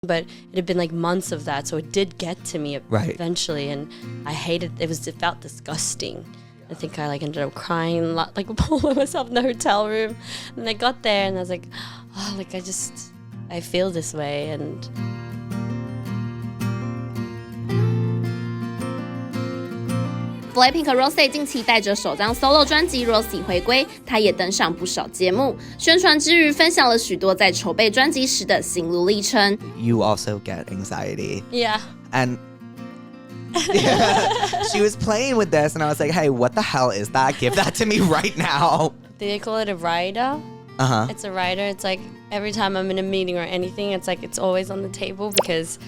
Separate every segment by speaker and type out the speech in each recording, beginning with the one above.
Speaker 1: But it had been like months of that, so it did get to me eventually, and I hated it. It felt disgusting. I think I like ended up crying a lot, like by myself in the hotel room. And I got there and I was like, oh, like I feel this way. And
Speaker 2: BLACKPINK Rosé 近期带着首张 SOLO 专辑 Rosé 回归，她也登上不少节目，宣传之余分享了许多在筹备专辑时的心路历程。
Speaker 3: You also get anxiety.
Speaker 1: Yeah.
Speaker 3: And she was playing with this and I was like, hey, what the hell is that? Give that to me right now.
Speaker 1: They call it a rider.
Speaker 3: Uh-huh.
Speaker 1: It's a rider. It's like every time I'm in a meeting or anything, it's like it's always on the table because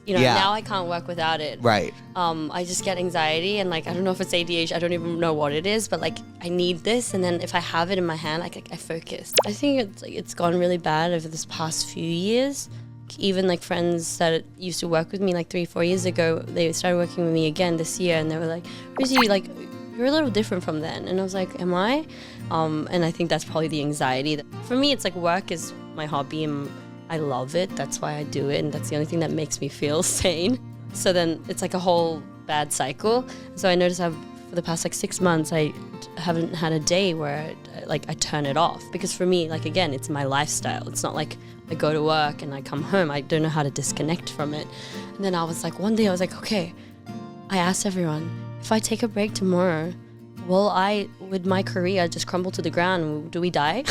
Speaker 1: now I can't work without it.
Speaker 3: Right.
Speaker 1: I just get anxiety and like I don't know if it's ADHD, I don't even know what it is, but like I need this, and then if I have it in my hand, like I focus. I think it's gone really bad over this past few years. Even like friends that used to work with me like 3-4 years ago, they started working with me again this year, and they were like, Rosie, like you're a little different from then. And I was like, am I? And I think that's probably the anxiety. For me, it's like work is my hobby and I love it. That's why I do it, and that's the only thing that makes me feel sane. So then it's like a whole bad cycle. So I noticed for the past like 6 months, I haven't had a day where I turn it off, because for me, like again, it's my lifestyle. It's not like I go to work and I come home. I don't know how to disconnect from it. And then I was like, one day I was like, okay, I asked everyone, if I take a break tomorrow, will I, with my career, just crumble to the ground? Do we die?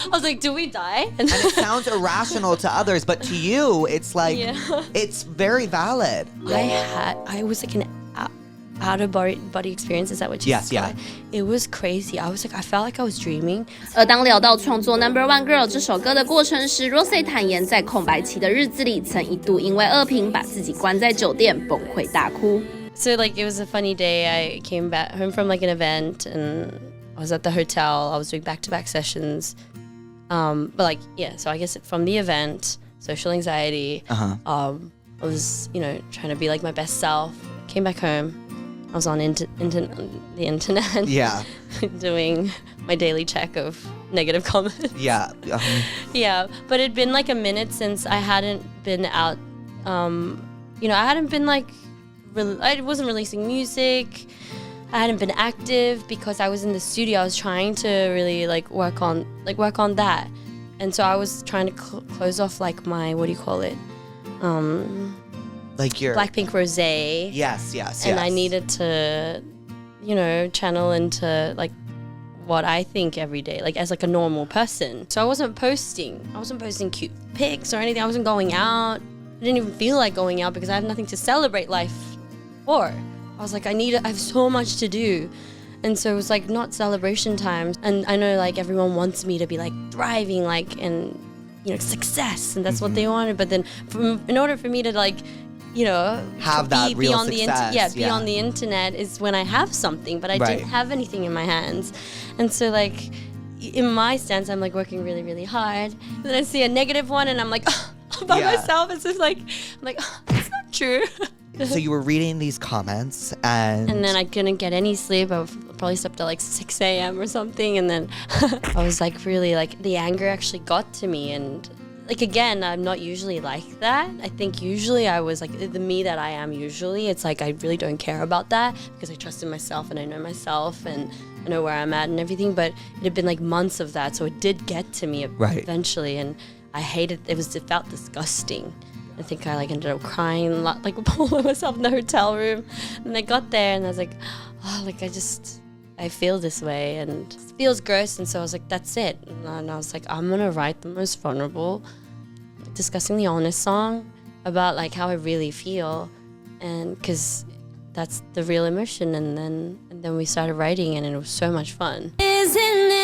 Speaker 1: I was like, do we die?
Speaker 3: And it sounds irrational to others, but to you, it's like, it's very valid.
Speaker 1: I was like an out-of-body experience. Is that what you said?
Speaker 3: Yes, yeah.
Speaker 1: It was crazy. I was like, I felt like I was dreaming.
Speaker 2: 而当聊到创作 No.1 Girl 这首歌的过程时 ，Rosé 坦言，在空白期的日子里，曾一度因为恶评把自己关在酒店，崩溃大哭。
Speaker 1: So like it was a funny day. I came back home from like an event and I was at the hotel. I was doing back-to-back sessions. But like so I guess from the event, social anxiety. I was trying to be like my best self. Came back home. I was on the internet.
Speaker 3: Yeah.
Speaker 1: Doing my daily check of negative comments.
Speaker 3: Yeah.
Speaker 1: Yeah, but it'd been like a minute since I hadn't been out. I hadn't been like. I wasn't releasing music. I hadn't been active because I was in the studio. I was trying to really work on that, and so I was trying to close off like my, what do you call it?
Speaker 3: Like your
Speaker 1: BLACKPINK Rosé.
Speaker 3: Yes.
Speaker 1: And I needed to, channel into like what I think every day, like as like a normal person. So I wasn't posting cute pics or anything. I wasn't going out. I didn't even feel like going out because I have nothing to celebrate life for. I was like, I have so much to do. And so it was like not celebration time. And I know like everyone wants me to be like thriving, like, and success, and that's what they wanted. But then in order for me to like,
Speaker 3: have that real success.
Speaker 1: Be on the internet is when I have something, but I didn't have anything in my hands. And so like in my stance, I'm like working really, really hard. And then I see a negative one and I'm like, by myself. It's just like, I'm like, it's not true.
Speaker 3: So you were reading these comments and
Speaker 1: then I couldn't get any sleep. I probably slept at like 6 a.m. or something. And then I was like really like the anger actually got to me. And like, again, I'm not usually like that. I think usually I was like the me that I am usually. It's like I really don't care about that because I trust in myself and I know myself and I know where I'm at and everything. But it had been like months of that. So it did get to me eventually. And I hated it. It felt disgusting. I think I like ended up crying a lot, like by myself in the hotel room. And I got there and I was like, oh, like I feel this way and it feels gross. And so I was like, that's it. And I was like, I'm gonna write the most vulnerable, discussing the honest song about like how I really feel, and because that's the real emotion. And then we started writing and it was so much fun.
Speaker 2: Isn't it